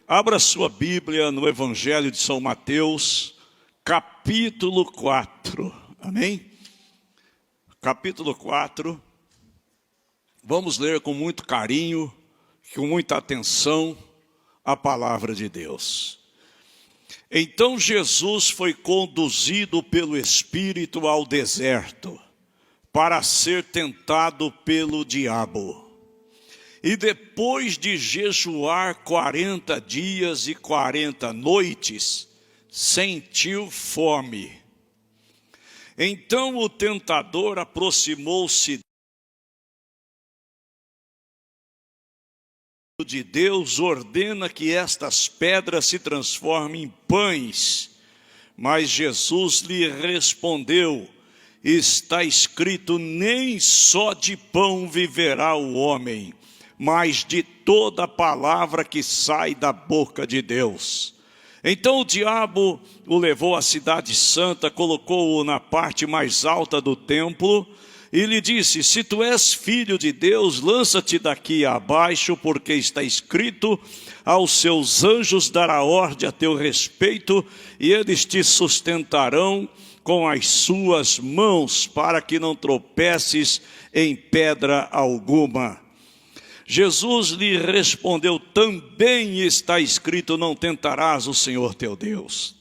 Abra sua Bíblia no Evangelho de São Mateus, capítulo 4, amém? Capítulo 4, vamos ler com muito carinho, com muita atenção, a palavra de Deus. Então Jesus foi conduzido pelo Espírito ao deserto, para ser tentado pelo diabo. E depois de jejuar 40 dias e 40 noites, sentiu fome. Então o tentador aproximou-se de Deus, ordena que estas pedras se transformem em pães. Mas Jesus lhe respondeu: está escrito, nem só de pão viverá o homem, mas de toda palavra que sai da boca de Deus. Então o diabo o levou à cidade santa, colocou-o na parte mais alta do templo e lhe disse: se tu és filho de Deus, lança-te daqui abaixo, porque está escrito, aos seus anjos dará ordem a teu respeito, e eles te sustentarão com as suas mãos, para que não tropeces em pedra alguma. Jesus lhe respondeu: também está escrito, não tentarás o Senhor teu Deus.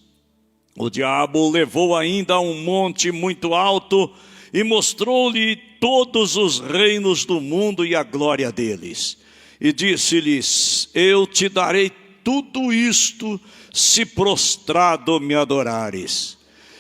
O diabo o levou ainda a um monte muito alto e mostrou-lhe todos os reinos do mundo e a glória deles. E disse-lhes: eu te darei tudo isto, se prostrado me adorares.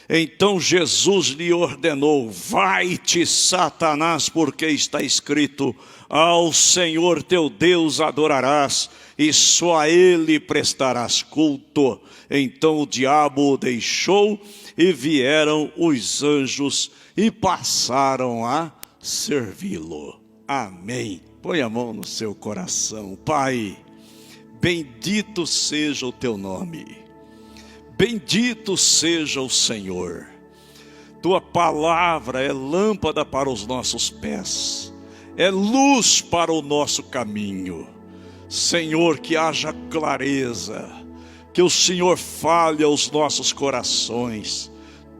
Então Jesus lhe ordenou: vai-te, Satanás, porque está escrito, ao Senhor teu Deus adorarás, e só a Ele prestarás culto. Então o diabo o deixou, e vieram os anjos, e passaram a servi-lo. Amém. Põe a mão no seu coração. Pai, bendito seja o teu nome. Bendito seja o Senhor. Tua palavra é lâmpada para os nossos pés, é luz para o nosso caminho. Senhor, que haja clareza, que o Senhor fale aos nossos corações.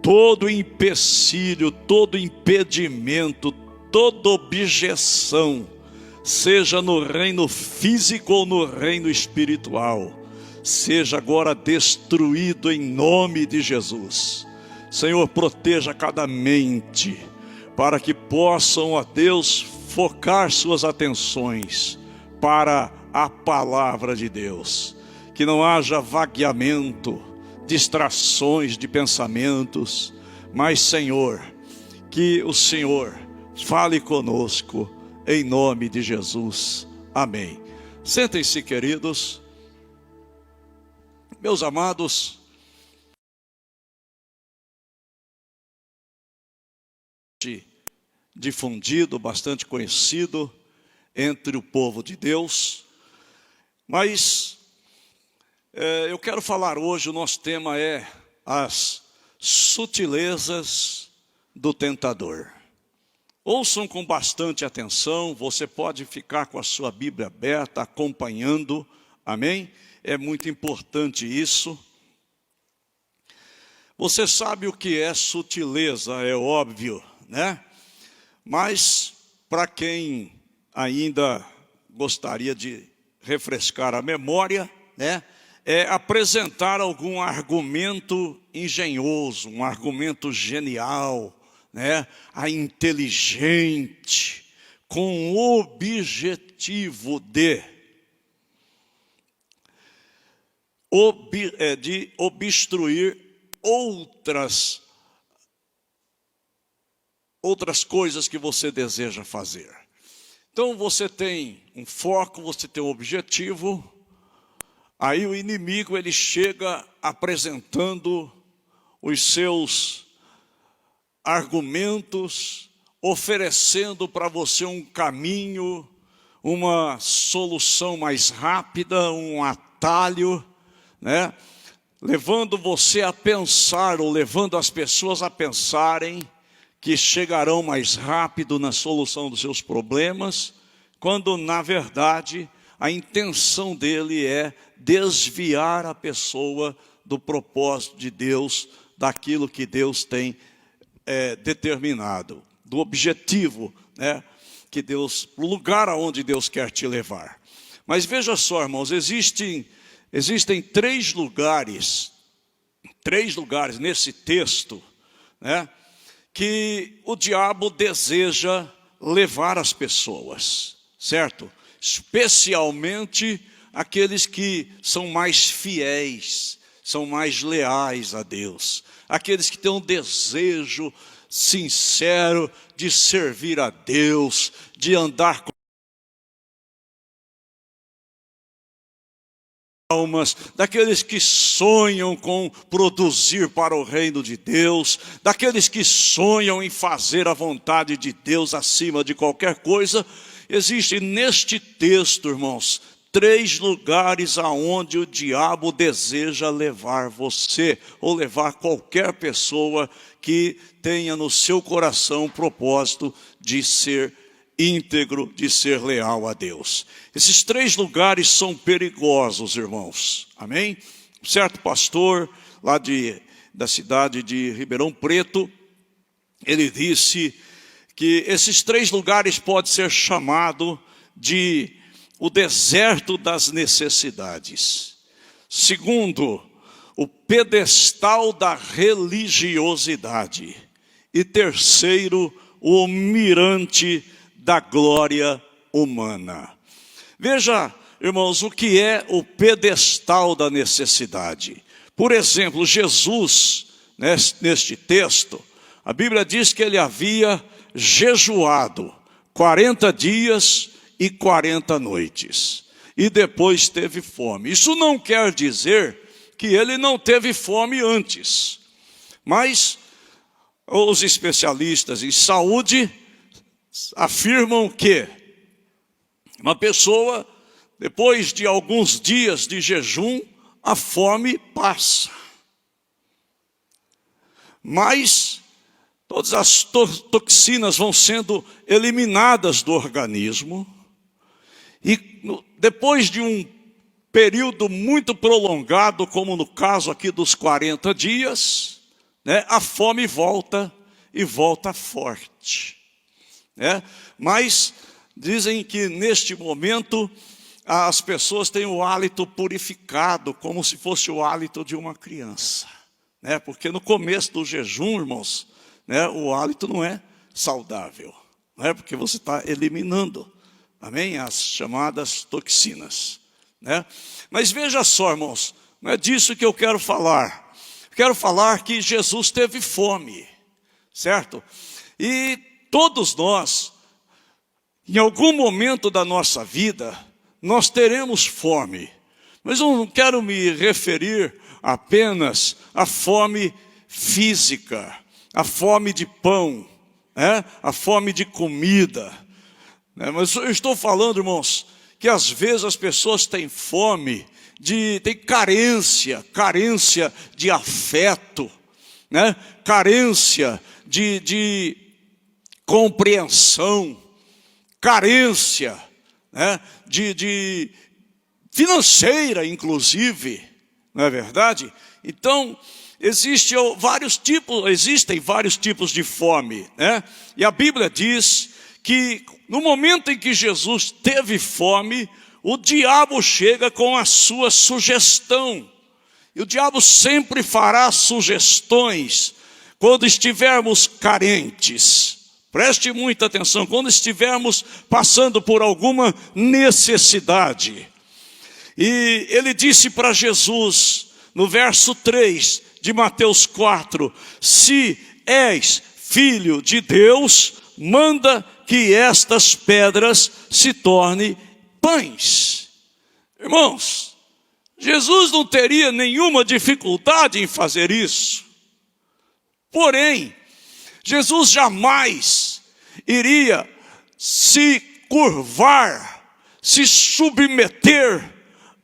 Todo empecilho, todo impedimento, toda objeção, seja no reino físico ou no reino espiritual, seja agora destruído em nome de Jesus. Senhor, proteja cada mente, para que possam, ó Deus, focar suas atenções para a palavra de Deus. Que não haja vagueamento, distrações de pensamentos, mas, Senhor, que o Senhor fale conosco, em nome de Jesus. Amém. Sentem-se, queridos. Meus amados, difundido, bastante conhecido entre o povo de Deus, mas eu quero falar hoje, o nosso tema é as sutilezas do tentador. Ouçam com bastante atenção, você pode ficar com a sua Bíblia aberta, acompanhando, amém? É muito importante isso. Você sabe o que é sutileza, é óbvio, né? Mas, para quem ainda gostaria de refrescar a memória, né? É apresentar algum argumento engenhoso, um argumento genial, né? Inteligente, com o objetivo de obstruir outras coisas que você deseja fazer. Então você tem um foco, você tem um objetivo, aí o inimigo ele chega apresentando os seus argumentos, oferecendo para você um caminho, uma solução mais rápida, um atalho, né? Levando você a pensar, ou levando as pessoas a pensarem que chegarão mais rápido na solução dos seus problemas, quando na verdade a intenção dele é desviar a pessoa do propósito de Deus, daquilo que Deus tem determinado, do objetivo, né, que Deus, o lugar aonde Deus quer te levar. Mas veja só, irmãos, existem três lugares nesse texto, né, que o diabo deseja levar as pessoas, certo? Especialmente aqueles que são mais fiéis, são mais leais a Deus, aqueles que têm um desejo sincero de servir a Deus, de andar com almas, daqueles que sonham com produzir para o reino de Deus, daqueles que sonham em fazer a vontade de Deus acima de qualquer coisa. Existe neste texto, irmãos, três lugares aonde o diabo deseja levar você, ou levar qualquer pessoa que tenha no seu coração o propósito de ser íntegro, de ser leal a Deus. Esses três lugares são perigosos, irmãos. Amém? Um certo pastor lá da cidade de Ribeirão Preto, ele disse que esses três lugares podem ser chamados de o deserto das necessidades. Segundo, o pedestal da religiosidade. E terceiro, o mirante da glória humana. Veja, irmãos, o que é o pedestal da necessidade. Por exemplo, Jesus, neste texto, a Bíblia diz que ele havia jejuado 40 dias e 40 noites. E depois teve fome. Isso não quer dizer que ele não teve fome antes. Mas os especialistas em saúde afirmam que uma pessoa, depois de alguns dias de jejum, a fome passa. Mas todas as toxinas vão sendo eliminadas do organismo. E depois de um período muito prolongado, como no caso aqui dos 40 dias, a fome volta e volta forte. Mas dizem que neste momento as pessoas têm o hálito purificado, como se fosse o hálito de uma criança. Porque no começo do jejum, irmãos, o hálito não é saudável, porque você está eliminando, amém, as chamadas toxinas. Mas veja só, irmãos, não é disso que eu quero falar. Quero falar que Jesus teve fome, certo? E todos nós, em algum momento da nossa vida, nós teremos fome. Mas eu não quero me referir apenas à fome física, à fome de pão, à fome de comida. Mas eu estou falando, irmãos, que às vezes as pessoas têm fome, têm carência de afeto, carência de compreensão, carência de financeira, inclusive, não é verdade? Então, existem vários tipos de fome, E a Bíblia diz que no momento em que Jesus teve fome, o diabo chega com a sua sugestão. E o diabo sempre fará sugestões quando estivermos carentes. Preste muita atenção, quando estivermos passando por alguma necessidade. E ele disse para Jesus, no verso 3 de Mateus 4, se és filho de Deus, manda que estas pedras se tornem pães. Irmãos, Jesus não teria nenhuma dificuldade em fazer isso. Porém, Jesus jamais iria se curvar, se submeter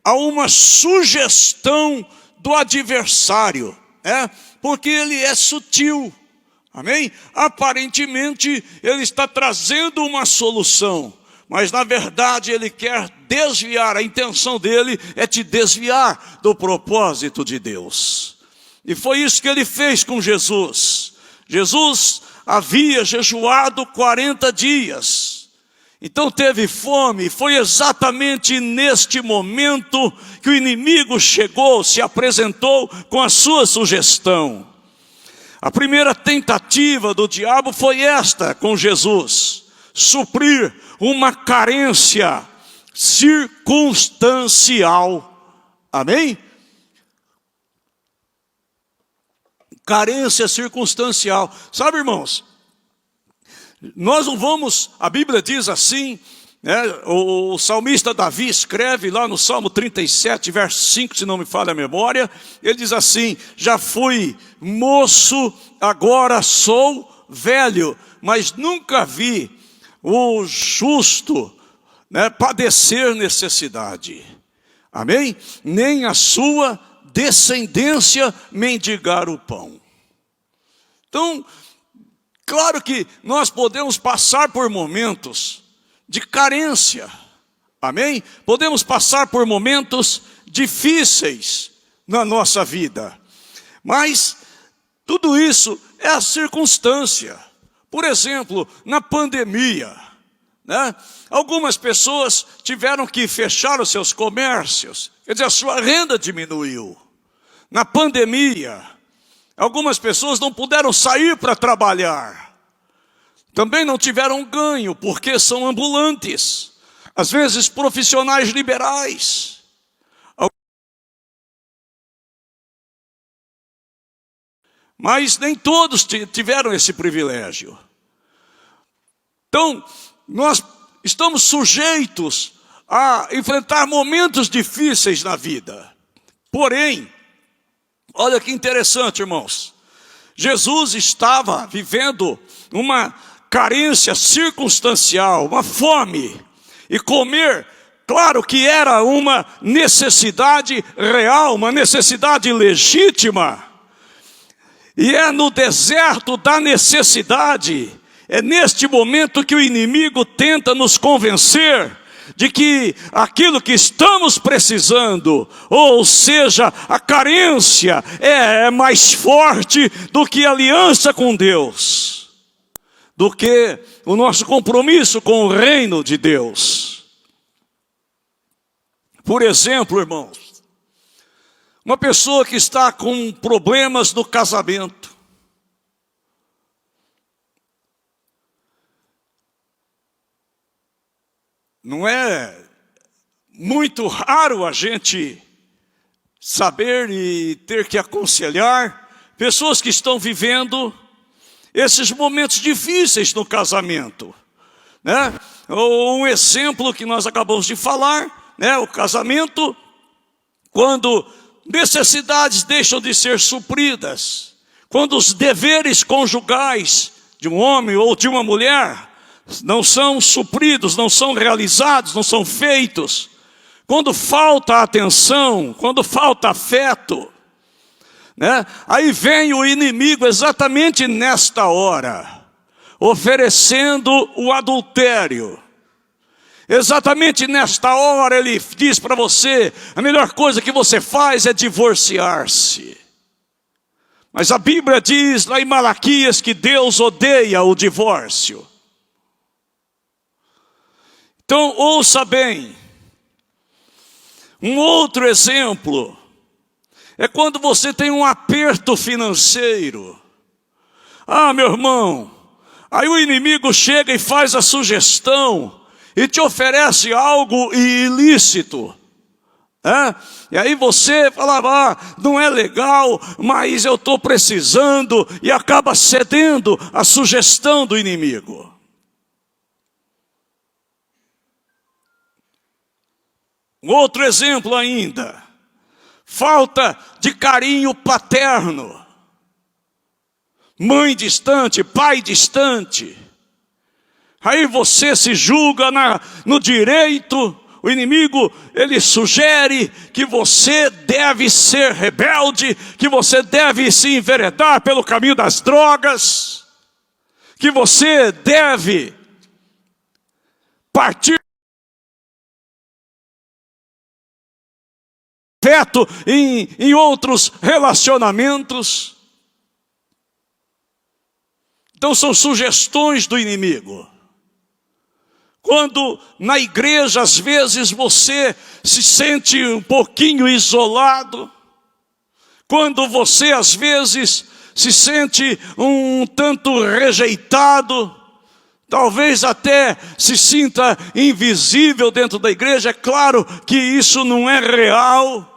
a uma sugestão do adversário, porque ele é sutil, amém? Aparentemente ele está trazendo uma solução, mas na verdade ele quer desviar, a intenção dele é te desviar do propósito de Deus. E foi isso que ele fez com Jesus. Jesus havia jejuado 40 dias, então teve fome. Foi exatamente neste momento que o inimigo chegou, se apresentou com a sua sugestão. A primeira tentativa do diabo foi esta com Jesus: suprir uma carência circunstancial. Amém? Carência circunstancial. Sabe, irmãos, nós não vamos, a Bíblia diz assim, né, o salmista Davi escreve lá no Salmo 37, verso 5, se não me falha a memória, ele diz assim: já fui moço, agora sou velho, mas nunca vi o justo, né, padecer necessidade. Amém? Nem a sua descendência mendigar o pão. Então, claro que nós podemos passar por momentos de carência, amém? Podemos passar por momentos difíceis na nossa vida, mas tudo isso é a circunstância. Por exemplo, na pandemia, né? Algumas pessoas tiveram que fechar os seus comércios, quer dizer, a sua renda diminuiu. Na pandemia, algumas pessoas não puderam sair para trabalhar. Também não tiveram ganho, porque são ambulantes, às vezes profissionais liberais. Mas nem todos tiveram esse privilégio. Então, nós estamos sujeitos a enfrentar momentos difíceis na vida. Porém, olha que interessante, irmãos. Jesus estava vivendo uma carência circunstancial, uma fome. E comer, claro que era uma necessidade real, uma necessidade legítima. E é no deserto da necessidade, é neste momento que o inimigo tenta nos convencer de que aquilo que estamos precisando, ou seja, a carência, é mais forte do que a aliança com Deus, do que o nosso compromisso com o reino de Deus. Por exemplo, irmãos, uma pessoa que está com problemas no casamento, não é muito raro a gente saber e ter que aconselhar pessoas que estão vivendo esses momentos difíceis no casamento, né? Um exemplo que nós acabamos de falar, né? O casamento, quando necessidades deixam de ser supridas, quando os deveres conjugais de um homem ou de uma mulher não são supridos, não são realizados, não são feitos, quando falta atenção, quando falta afeto, né? Aí vem o inimigo exatamente nesta hora, oferecendo o adultério. Exatamente nesta hora ele diz para você: a melhor coisa que você faz é divorciar-se. Mas a Bíblia diz lá em Malaquias que Deus odeia o divórcio. Então ouça bem, um outro exemplo é quando você tem um aperto financeiro. Ah, meu irmão, aí o inimigo chega e faz a sugestão e te oferece algo ilícito. E aí você fala: não é legal, mas eu estou precisando, e acaba cedendo à sugestão do inimigo. Outro exemplo ainda, falta de carinho paterno. Mãe distante, pai distante. Aí você se julga no direito. O inimigo, ele sugere que você deve ser rebelde, que você deve se enveredar pelo caminho das drogas, que você deve partir afeto em outros relacionamentos. Então são sugestões do inimigo. Quando na igreja às vezes você se sente um pouquinho isolado, quando você às vezes se sente um tanto rejeitado, talvez até se sinta invisível dentro da igreja, é claro que isso não é real.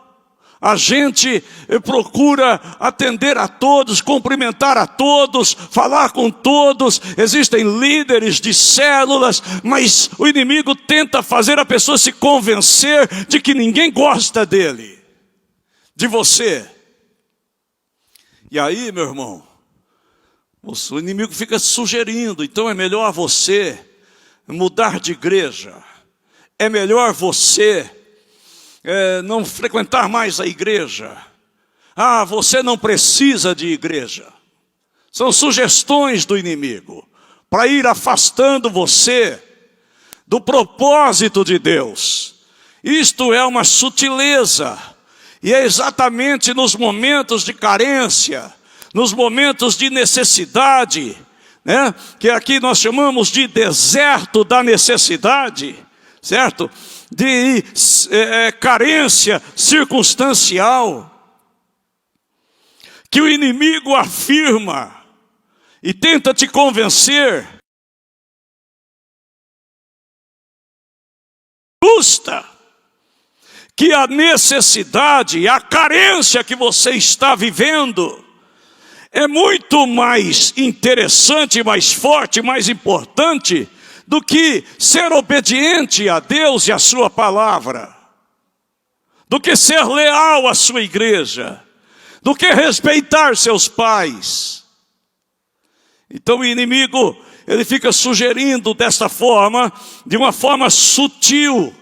A gente procura atender a todos, cumprimentar a todos, falar com todos. Existem líderes de células, mas o inimigo tenta fazer a pessoa se convencer de que ninguém gosta dele, de você. E aí, meu irmão, o inimigo fica sugerindo, então é melhor você mudar de igreja, é melhor você não frequentar mais a igreja. Você não precisa de igreja. São sugestões do inimigo para ir afastando você do propósito de Deus. Isto é uma sutileza, e é exatamente nos momentos de carência, nos momentos de necessidade, né, que aqui nós chamamos de deserto da necessidade, certo? De carência circunstancial, que o inimigo afirma e tenta te convencer, justa, que a necessidade, a carência que você está vivendo é muito mais interessante, mais forte, mais importante do que ser obediente a Deus e a sua palavra, do que ser leal à sua igreja, do que respeitar seus pais. Então o inimigo, ele fica sugerindo desta forma, de uma forma sutil.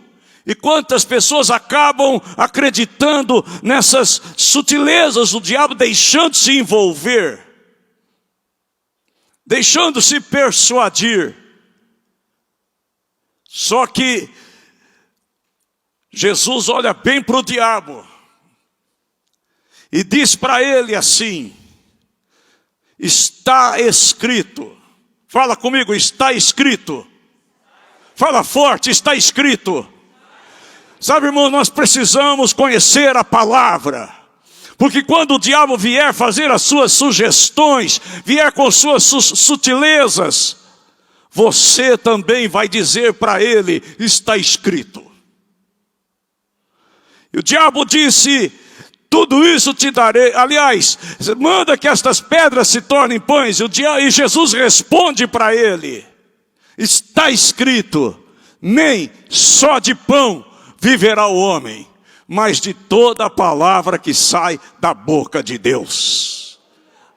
E quantas pessoas acabam acreditando nessas sutilezas do diabo, deixando-se envolver, deixando-se persuadir. Só que Jesus olha bem para o diabo e diz para ele assim: está escrito. Fala comigo, está escrito. Fala forte, está escrito. Sabe, irmão, nós precisamos conhecer a palavra, porque quando o diabo vier fazer as suas sugestões, vier com suas sutilezas, você também vai dizer para ele, está escrito. E o diabo disse, tudo isso te darei. Aliás, manda que estas pedras se tornem pães. E Jesus responde para ele, está escrito, nem só de pão viverá o homem, mas de toda a palavra que sai da boca de Deus.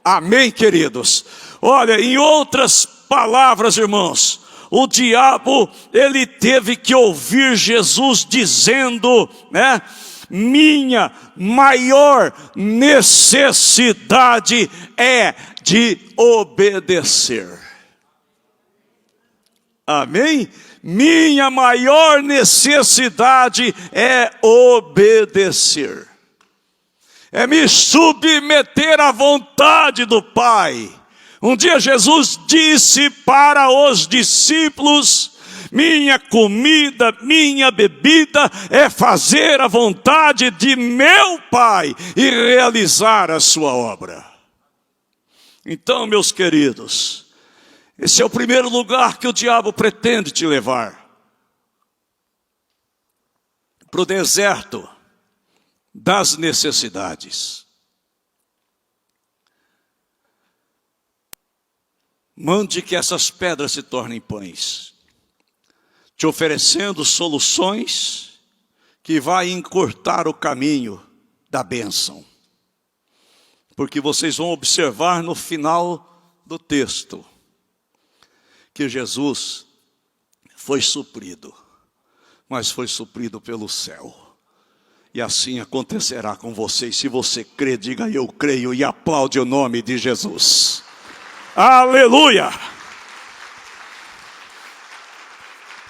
Amém, queridos? Olha, em outras palavras, irmãos, o diabo, ele teve que ouvir Jesus dizendo, né? Minha maior necessidade é de obedecer. Amém? Minha maior necessidade é obedecer. É me submeter à vontade do Pai. Um dia Jesus disse para os discípulos, minha comida, minha bebida é fazer a vontade de meu Pai e realizar a sua obra. Então, meus queridos, esse é o primeiro lugar que o diabo pretende te levar. Para o deserto das necessidades. Mande que essas pedras se tornem pães, te oferecendo soluções que vai encurtar o caminho da bênção. Porque vocês vão observar no final do texto que Jesus foi suprido, mas foi suprido pelo céu. E assim acontecerá com vocês. Se você crê, diga eu creio e aplaude o nome de Jesus. Aleluia!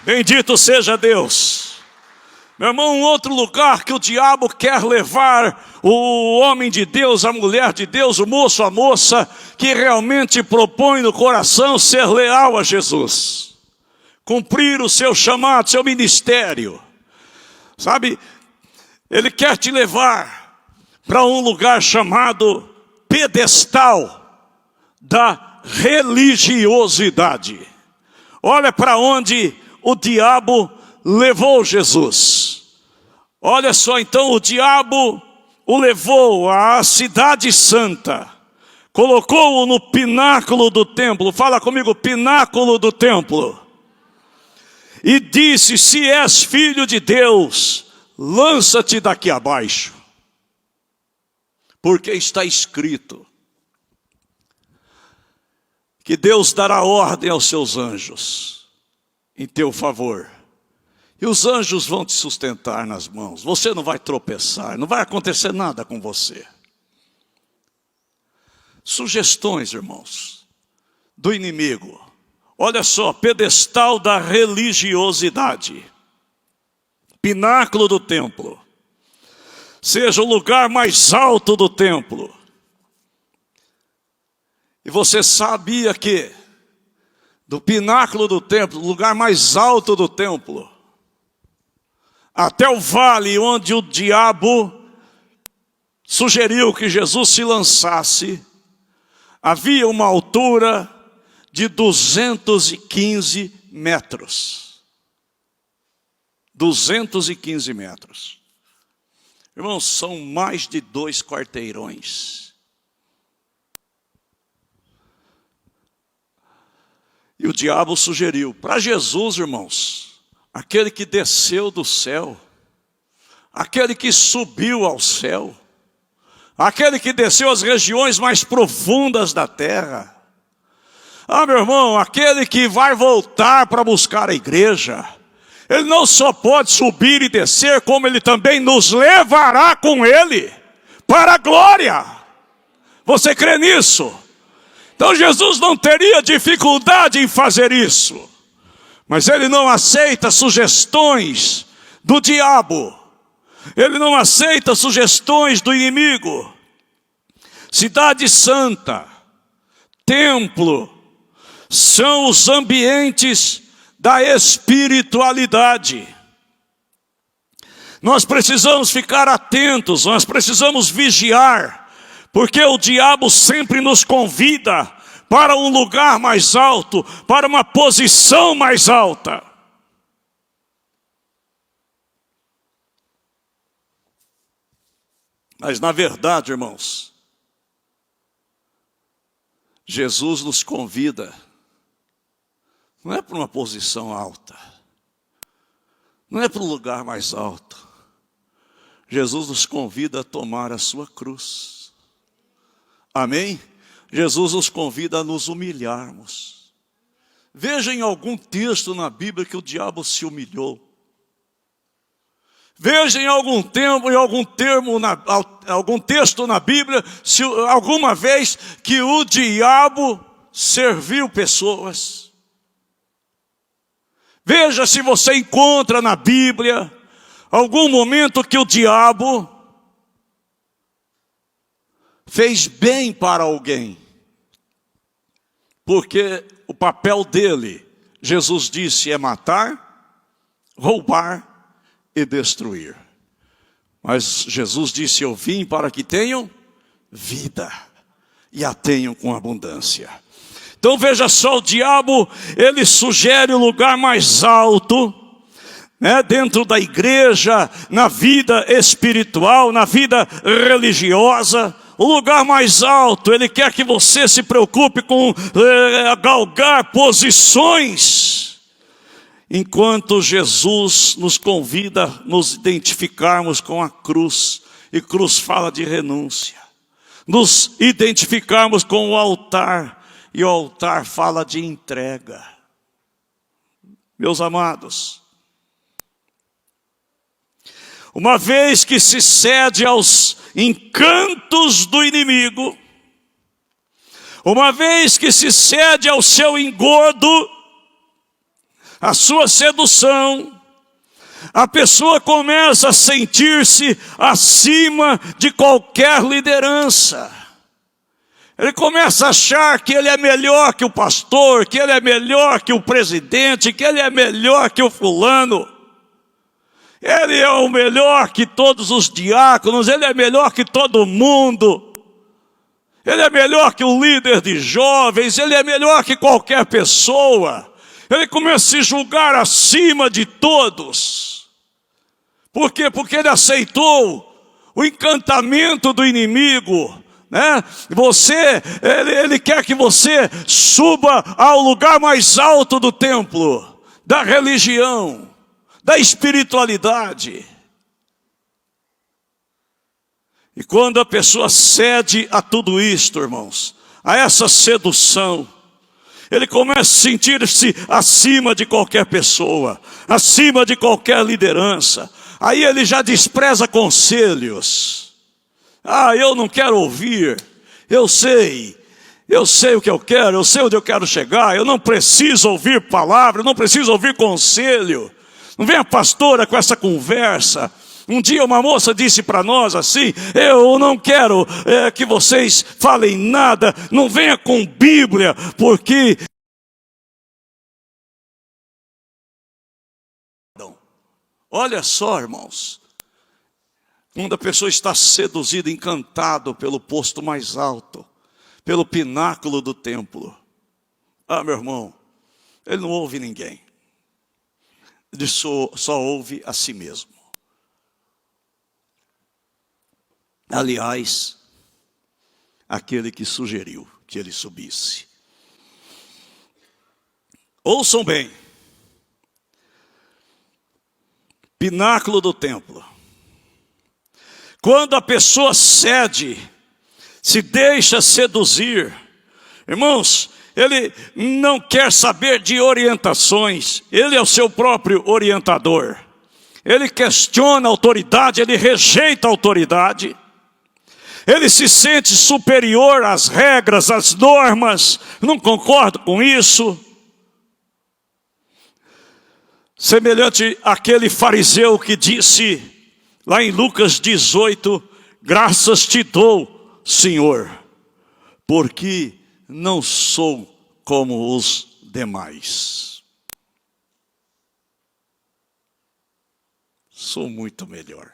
Bendito seja Deus. Meu irmão, um outro lugar que o diabo quer levar o homem de Deus, a mulher de Deus, o moço, a moça, que realmente propõe no coração ser leal a Jesus, cumprir o seu chamado, seu ministério, sabe? Ele quer te levar para um lugar chamado pedestal da religiosidade. Olha para onde o diabo levou Jesus. Olha só, então o diabo o levou à cidade santa, colocou-o no pináculo do templo. Fala comigo, pináculo do templo. E disse: se és filho de Deus, lança-te daqui abaixo, porque está escrito que Deus dará ordem aos seus anjos em teu favor, e os anjos vão te sustentar nas mãos. Você não vai tropeçar, não vai acontecer nada com você. Sugestões, irmãos, do inimigo. Olha só, pedestal da religiosidade, pináculo do templo, seja o lugar mais alto do templo. E você sabia que do pináculo do templo, o lugar mais alto do templo, até o vale onde o diabo sugeriu que Jesus se lançasse, havia uma altura de 215 metros. 215 metros. Irmãos, são mais de 2 quarteirões. E o diabo sugeriu para Jesus, irmãos, aquele que desceu do céu, aquele que subiu ao céu, aquele que desceu às regiões mais profundas da terra. Meu irmão, aquele que vai voltar para buscar a igreja, ele não só pode subir e descer, como ele também nos levará com ele para a glória. Você crê nisso? Então Jesus não teria dificuldade em fazer isso. Mas ele não aceita sugestões do diabo. Ele não aceita sugestões do inimigo. Cidade santa, templo, são os ambientes da espiritualidade. Nós precisamos ficar atentos, nós precisamos vigiar, porque o diabo sempre nos convida para um lugar mais alto, para uma posição mais alta. Mas na verdade, irmãos, Jesus nos convida, não é para uma posição alta, não é para um lugar mais alto. Jesus nos convida a tomar a sua cruz. Amém? Jesus nos convida a nos humilharmos. Veja em algum texto na Bíblia que o diabo se humilhou. Veja em algum texto na Bíblia, se alguma vez que o diabo serviu pessoas. Veja se você encontra na Bíblia algum momento que o diabo fez bem para alguém. Porque o papel dele, Jesus disse, é matar, roubar e destruir. Mas Jesus disse, eu vim para que tenham vida e a tenham com abundância. Então veja só, o diabo, ele sugere o lugar mais alto, né, dentro da igreja, na vida espiritual, na vida religiosa. O lugar mais alto, ele quer que você se preocupe com galgar posições. Enquanto Jesus nos convida a nos identificarmos com a cruz, e cruz fala de renúncia. Nos identificarmos com o altar, e o altar fala de entrega. Meus amados, uma vez que se cede aos encantos do inimigo, uma vez que se cede ao seu engodo, a sua sedução, A pessoa começa a sentir-se acima de qualquer liderança. Ele começa a achar que ele é melhor que o pastor, que ele é melhor que o presidente, que ele é melhor que o fulano. Ele é o melhor que todos os diáconos, ele é melhor que todo mundo. Ele é melhor que o líder de jovens, ele é melhor que qualquer pessoa. Ele começa a se julgar acima de todos. Por quê? Porque ele aceitou o encantamento do inimigo, né? Ele quer que você suba ao lugar mais alto do templo, da religião, da espiritualidade. E quando a pessoa cede a tudo isto, irmãos, a essa sedução, ele começa a sentir-se acima de qualquer pessoa, acima de qualquer liderança. Aí ele já despreza conselhos. Eu não quero ouvir, eu sei o que eu quero, eu sei onde eu quero chegar, eu não preciso ouvir palavra, eu não preciso ouvir conselho. Não vem a pastora com essa conversa. Um dia uma moça disse para nós assim: eu não quero que vocês falem nada, não venha com Bíblia, porque... Olha só, irmãos, quando a pessoa está seduzida, encantado pelo posto mais alto, pelo pináculo do templo, meu irmão, ele não ouve ninguém, ele só ouve a si mesmo. Aliás, aquele que sugeriu que ele subisse. Ouçam bem. Pináculo do templo. Quando a pessoa cede, se deixa seduzir, irmãos, ele não quer saber de orientações, ele é o seu próprio orientador. Ele questiona a autoridade, ele rejeita a autoridade. Ele se sente superior às regras, às normas. Não concordo com isso. Semelhante àquele fariseu que disse, lá em Lucas 18, graças te dou, Senhor, porque não sou como os demais. Sou muito melhor.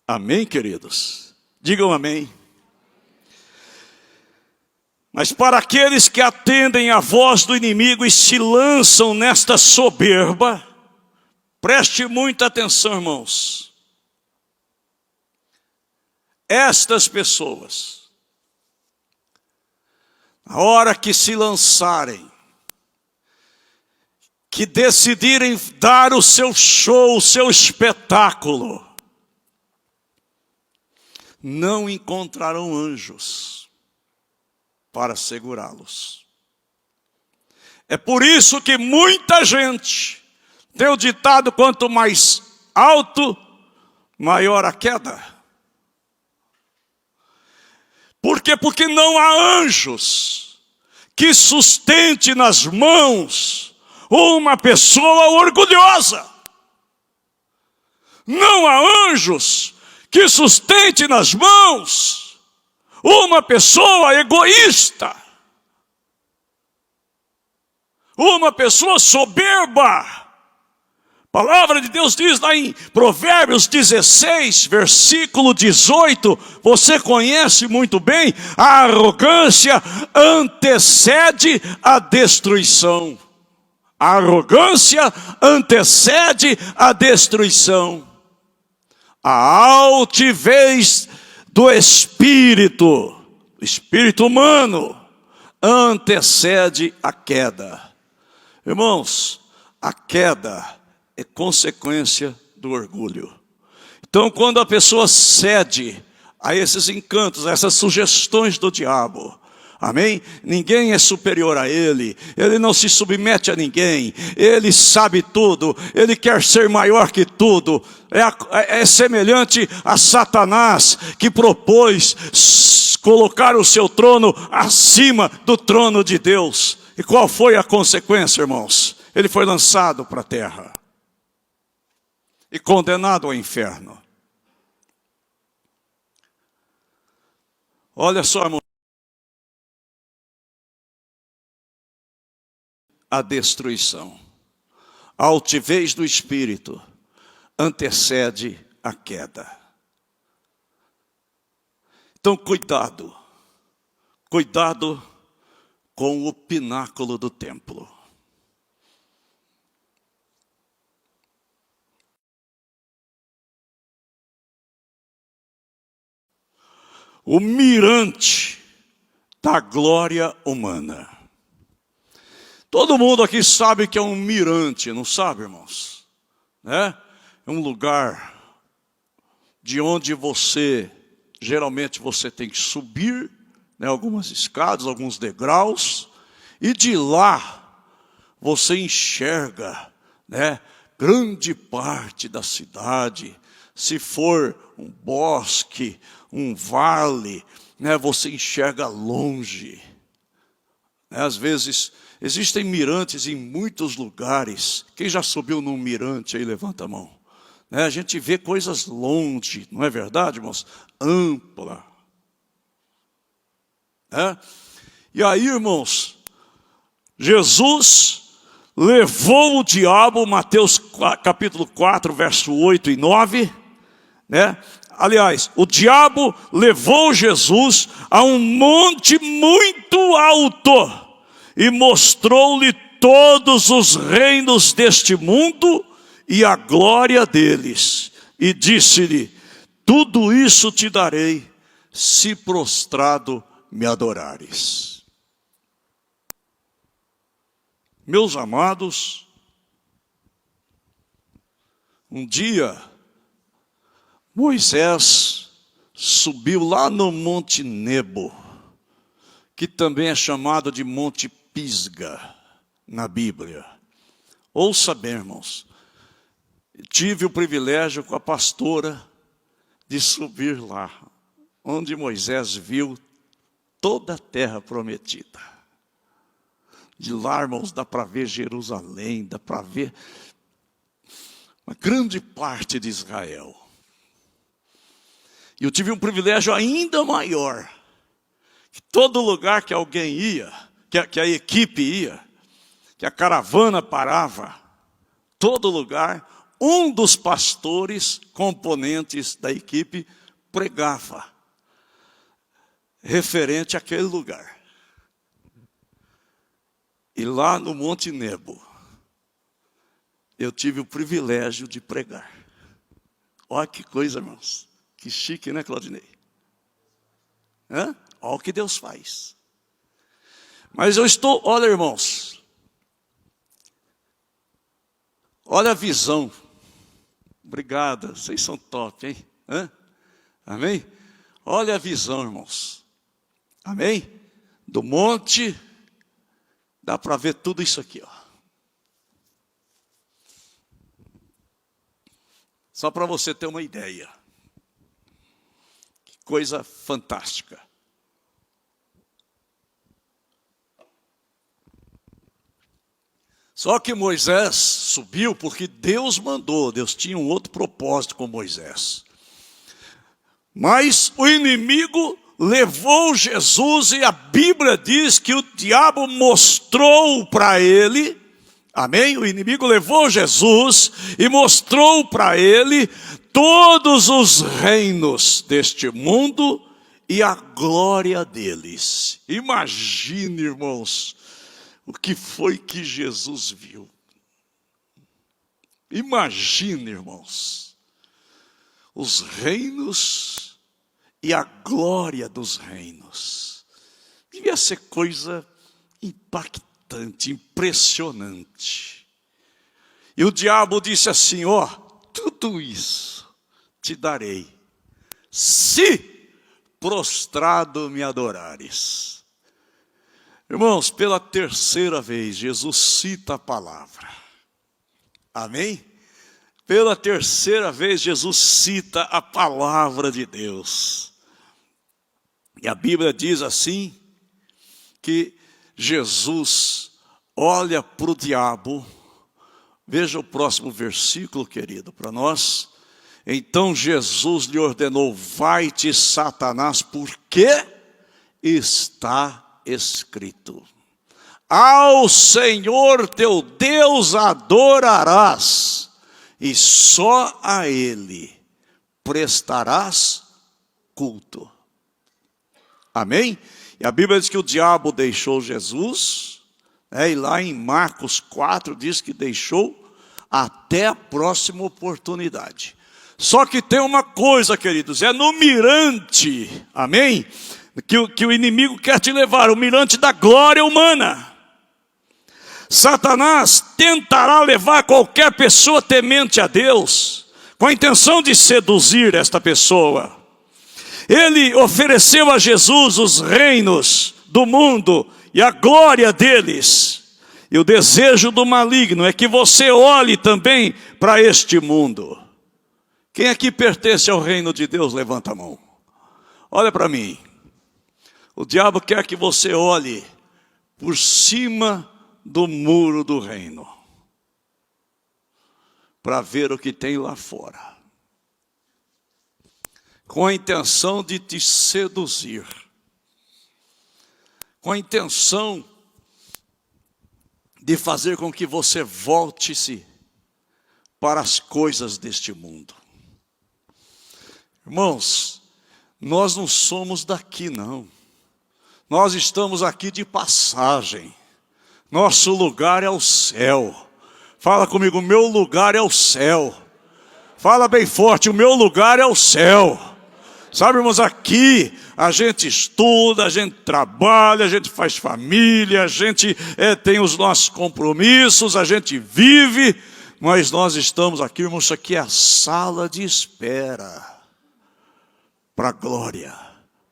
Amém, queridos? Digam amém. Mas para aqueles que atendem à voz do inimigo e se lançam nesta soberba, preste muita atenção, irmãos. Estas pessoas, na hora que se lançarem, que decidirem dar o seu show, o seu espetáculo, não encontrarão anjos para segurá-los. É por isso que muita gente tem o ditado: quanto mais alto, maior a queda. Por quê? Porque não há anjos que sustente nas mãos uma pessoa orgulhosa. Não há anjos que sustente nas mãos uma pessoa egoísta, uma pessoa soberba. A palavra de Deus diz lá em Provérbios 16, versículo 18, você conhece muito bem: a arrogância antecede a destruição. A arrogância antecede a destruição. A altivez do espírito humano, antecede a queda. Irmãos, a queda é consequência do orgulho. Então, quando a pessoa cede a esses encantos, a essas sugestões do diabo, amém? Ninguém é superior a ele, ele não se submete a ninguém, ele sabe tudo, ele quer ser maior que tudo. É semelhante a Satanás, que propôs colocar o seu trono acima do trono de Deus. E qual foi a consequência, irmãos? ele foi lançado para a terra e condenado ao inferno. Olha só, irmão, a destruição. A altivez do espírito antecede a queda. Então, cuidado com o pináculo do templo. O mirante da glória humana. Todo mundo aqui sabe que é um mirante, não sabe, irmãos? É um lugar de onde geralmente você tem que subir, né, algumas escadas, alguns degraus, e de lá você enxerga, né, grande parte da cidade. Se for um bosque, um vale, né, você enxerga longe. Às vezes, existem mirantes em muitos lugares. Quem já subiu num mirante aí, levanta a mão. Né, a gente vê coisas longe, não é verdade, irmãos? Ampla. E aí, irmãos, Jesus levou o diabo, Mateus capítulo 4, verso 8 e 9, né? Aliás, o diabo levou Jesus a um monte muito alto e mostrou-lhe todos os reinos deste mundo e a glória deles. E disse-lhe: tudo isso te darei, se prostrado me adorares. Meus amados, um dia Moisés subiu lá no Monte Nebo, que também é chamado de Monte Pisga na Bíblia. Ouça bem, irmãos, tive o privilégio com a pastora de subir lá, onde Moisés viu toda a terra prometida. De lá, irmãos, dá para ver Jerusalém, dá para ver uma grande parte de Israel. E eu tive um privilégio ainda maior, que todo lugar que alguém ia, que a equipe ia, que a caravana parava, todo lugar, um dos pastores, componentes da equipe, pregava referente àquele lugar. E lá no Monte Nebo, eu tive o privilégio de pregar. Olha que coisa, irmãos. Que chique, né, Claudinei? Olha o que Deus faz. Mas olha, irmãos. Olha a visão. Obrigado, vocês são top, hein? Amém? Olha a visão, irmãos. Amém? Do monte, dá para ver tudo isso aqui, ó. Só para você ter uma ideia. Que coisa fantástica. Só que Moisés subiu porque Deus mandou. Deus tinha um outro propósito com Moisés. Mas o inimigo levou Jesus e a Bíblia diz que o diabo mostrou para ele, amém? O inimigo levou Jesus e mostrou para ele todos os reinos deste mundo e a glória deles. Imagine, irmãos, o que foi que Jesus viu. Imagine, irmãos, os reinos e a glória dos reinos. Devia ser coisa impactante, impressionante. E o diabo disse assim, ó, tudo isso te darei, se prostrado me adorares. Irmãos, pela terceira vez, Jesus cita a palavra. Amém? Pela terceira vez, Jesus cita a palavra de Deus. E a Bíblia diz assim, que Jesus olha para o diabo Veja o próximo versículo, querido, para nós. Então Jesus lhe ordenou: vai-te, Satanás, porque está escrito: ao Senhor teu Deus adorarás, e só a Ele prestarás culto. Amém? E a Bíblia diz que o diabo deixou Jesus, e lá em Marcos 4 diz que deixou até a próxima oportunidade. Só que tem uma coisa, queridos, é no mirante, amém? Que o inimigo quer te levar, o mirante da glória humana. Satanás tentará levar qualquer pessoa temente a Deus, com a intenção de seduzir esta pessoa. Ele ofereceu a Jesus os reinos do mundo e a glória deles. E o desejo do maligno é que você olhe também para este mundo. Quem aqui pertence ao reino de Deus, levanta a mão. Olha para mim. O diabo quer que você olhe por cima do muro do reino, para ver o que tem lá fora, com a intenção de te seduzir, com a intenção de fazer com que você volte-se para as coisas deste mundo. Irmãos, nós não somos daqui não, nós estamos aqui de passagem. Nosso lugar é o céu. Fala comigo, meu lugar é o céu. Fala bem forte, o meu lugar é o céu. Sabe, irmãos, aqui a gente estuda, a gente trabalha, a gente faz família, a gente tem os nossos compromissos, a gente vive, mas nós estamos aqui, irmãos, isso aqui é a sala de espera para a glória,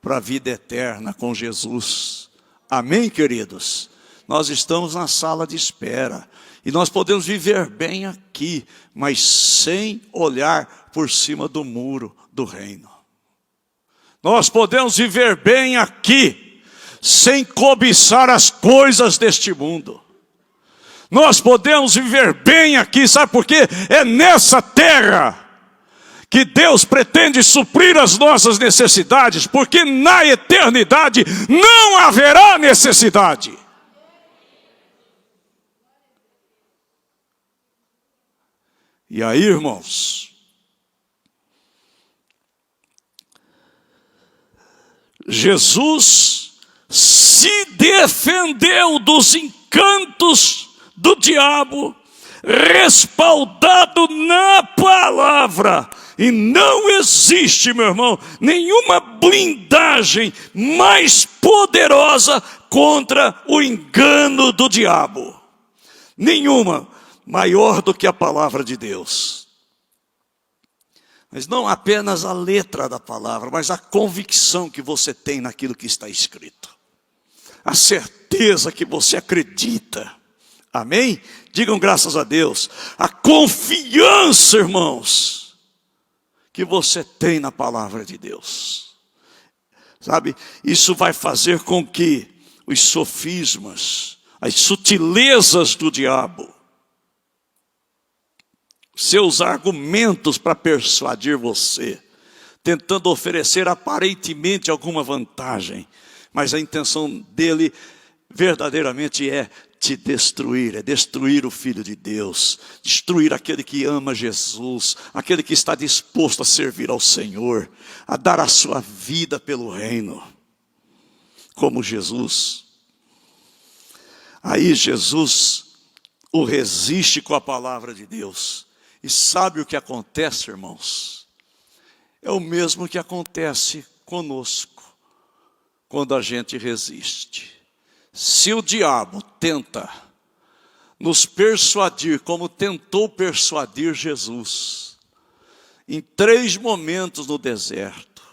para a vida eterna com Jesus. Amém, queridos? Nós estamos na sala de espera. E nós podemos viver bem aqui, mas sem olhar por cima do muro do reino. Nós podemos viver bem aqui, sem cobiçar as coisas deste mundo. Nós podemos viver bem aqui, sabe por quê? É nessa terra que Deus pretende suprir as nossas necessidades, porque na eternidade não haverá necessidade. E aí, irmãos, Jesus se defendeu dos encantos do diabo, respaldado na palavra. E não existe, meu irmão, nenhuma blindagem mais poderosa contra o engano do diabo. Nenhuma maior do que a palavra de Deus. Mas não apenas a letra da palavra, mas a convicção que você tem naquilo que está escrito. A certeza que você acredita. Amém? Digam graças a Deus. A confiança, irmãos, que você tem na palavra de Deus. Sabe, isso vai fazer com que os sofismas, as sutilezas do diabo, seus argumentos para persuadir você, tentando oferecer aparentemente alguma vantagem, mas a intenção dele verdadeiramente é te destruir, é destruir o Filho de Deus, destruir aquele que ama Jesus, aquele que está disposto a servir ao Senhor, a dar a sua vida pelo reino, como Jesus. Aí Jesus o resiste com a palavra de Deus. E sabe o que acontece, irmãos? É o mesmo que acontece conosco, quando a gente resiste. Se o diabo tenta nos persuadir, como tentou persuadir Jesus, em 3 momentos no deserto,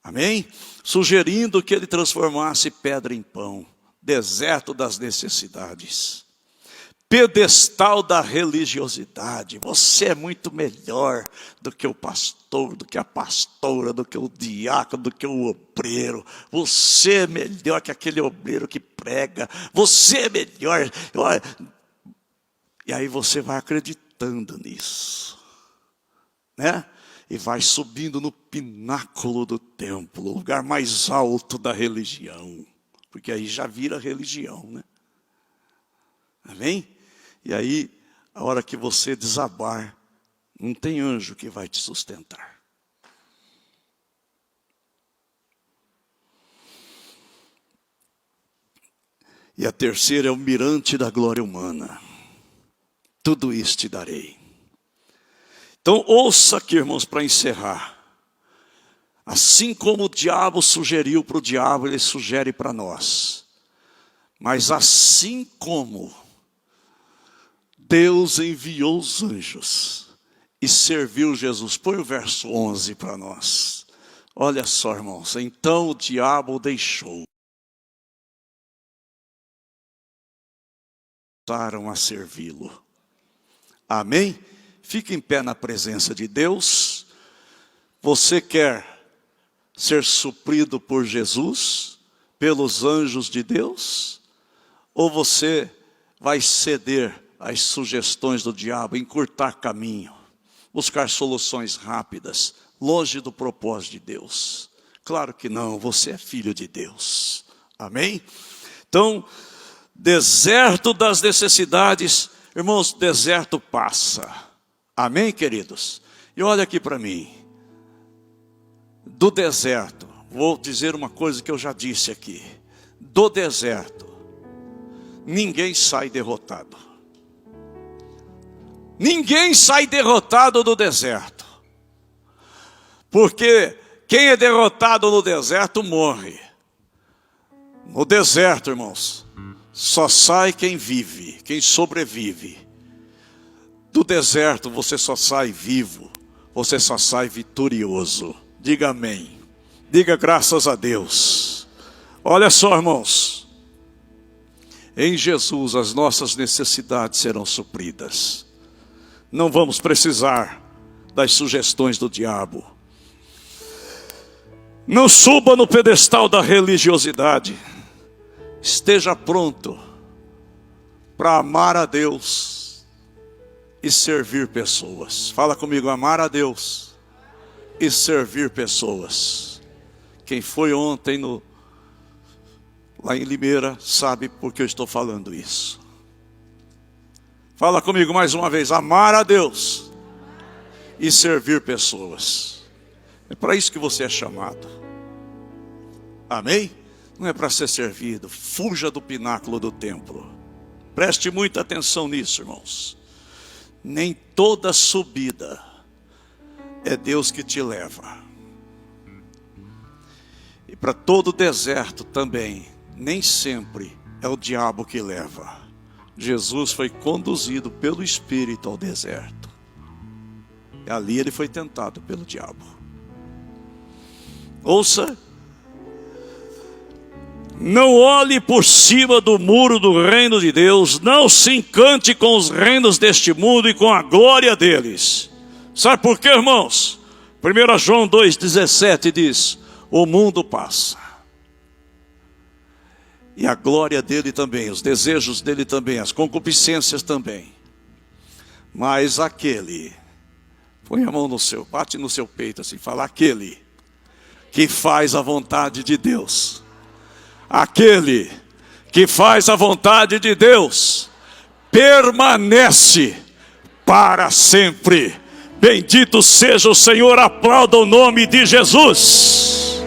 amém? Sugerindo que ele transformasse pedra em pão, deserto das necessidades, pedestal da religiosidade. Você é muito melhor do que o pastor, do que a pastora, do que o diácono, do que o obreiro. Você é melhor que aquele obreiro que prega. Você é melhor. E aí você vai acreditando nisso, né? E vai subindo no pináculo do templo, o lugar mais alto da religião. Porque aí já vira religião, né? Amém? E aí, a hora que você desabar, não tem anjo que vai te sustentar. E a terceira é o mirante da glória humana. Tudo isso te darei. Então ouça aqui, irmãos, para encerrar. Assim como o diabo sugeriu para o diabo, ele sugere para nós. Mas assim como Deus enviou os anjos e serviu Jesus. Põe o verso 11 para nós. Olha só, irmãos. Então o diabo o deixou. Passaram a servi-lo. Amém? Fique em pé na presença de Deus. Você quer ser suprido por Jesus, pelos anjos de Deus? Ou você vai ceder às sugestões do diabo, encurtar caminho, buscar soluções rápidas, longe do propósito de Deus? Claro que não, você é filho de Deus. Amém? Então, deserto das necessidades, irmãos, deserto passa. Amém, queridos? E olha aqui para mim. Do deserto, vou dizer uma coisa que eu já disse aqui. Do deserto, ninguém sai derrotado. Ninguém sai derrotado do deserto. Porque quem é derrotado no deserto morre. No deserto, irmãos, só sai quem vive, quem sobrevive. Do deserto você só sai vivo, você só sai vitorioso. Diga amém. Diga graças a Deus. Olha só, irmãos. Em Jesus as nossas necessidades serão supridas. Não vamos precisar das sugestões do diabo. Não suba no pedestal da religiosidade. Esteja pronto para amar a Deus e servir pessoas. Fala comigo, amar a Deus e servir pessoas. Quem foi ontem lá em Limeira sabe por que eu estou falando isso. Fala comigo mais uma vez, amar a Deus e servir pessoas. É para isso que você é chamado. Amém? Não é para ser servido. Fuja do pináculo do templo. Preste muita atenção nisso, irmãos. Nem toda subida é Deus que te leva. E para todo deserto também, nem sempre é o diabo que leva. Jesus foi conduzido pelo Espírito ao deserto. E ali ele foi tentado pelo diabo. Ouça. Não olhe por cima do muro do reino de Deus. Não se encante com os reinos deste mundo e com a glória deles. Sabe por quê, irmãos? 1 João 2,17 diz: o mundo passa. E a glória dele também, os desejos dele também, as concupiscências também. Mas aquele, põe a mão no seu, bate no seu peito assim, fala, aquele que faz a vontade de Deus. Aquele que faz a vontade de Deus permanece para sempre. Bendito seja o Senhor, aplauda o nome de Jesus.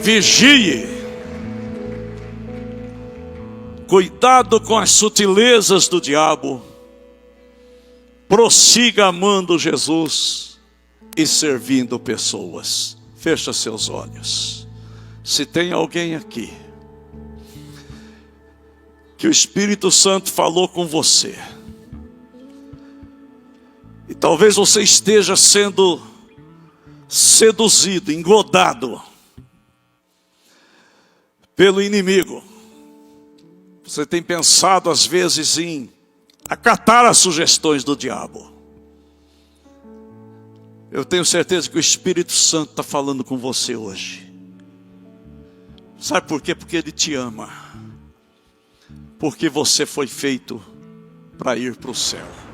Vigie. Cuidado com as sutilezas do diabo. Prossiga amando Jesus e servindo pessoas. Fecha seus olhos. Se tem alguém aqui que o Espírito Santo falou com você, e talvez você esteja sendo seduzido, engodado pelo inimigo. Você tem pensado às vezes em acatar as sugestões do diabo. Eu tenho certeza que o Espírito Santo está falando com você hoje. Sabe por quê? Porque Ele te ama. porque você foi feito para ir para o céu.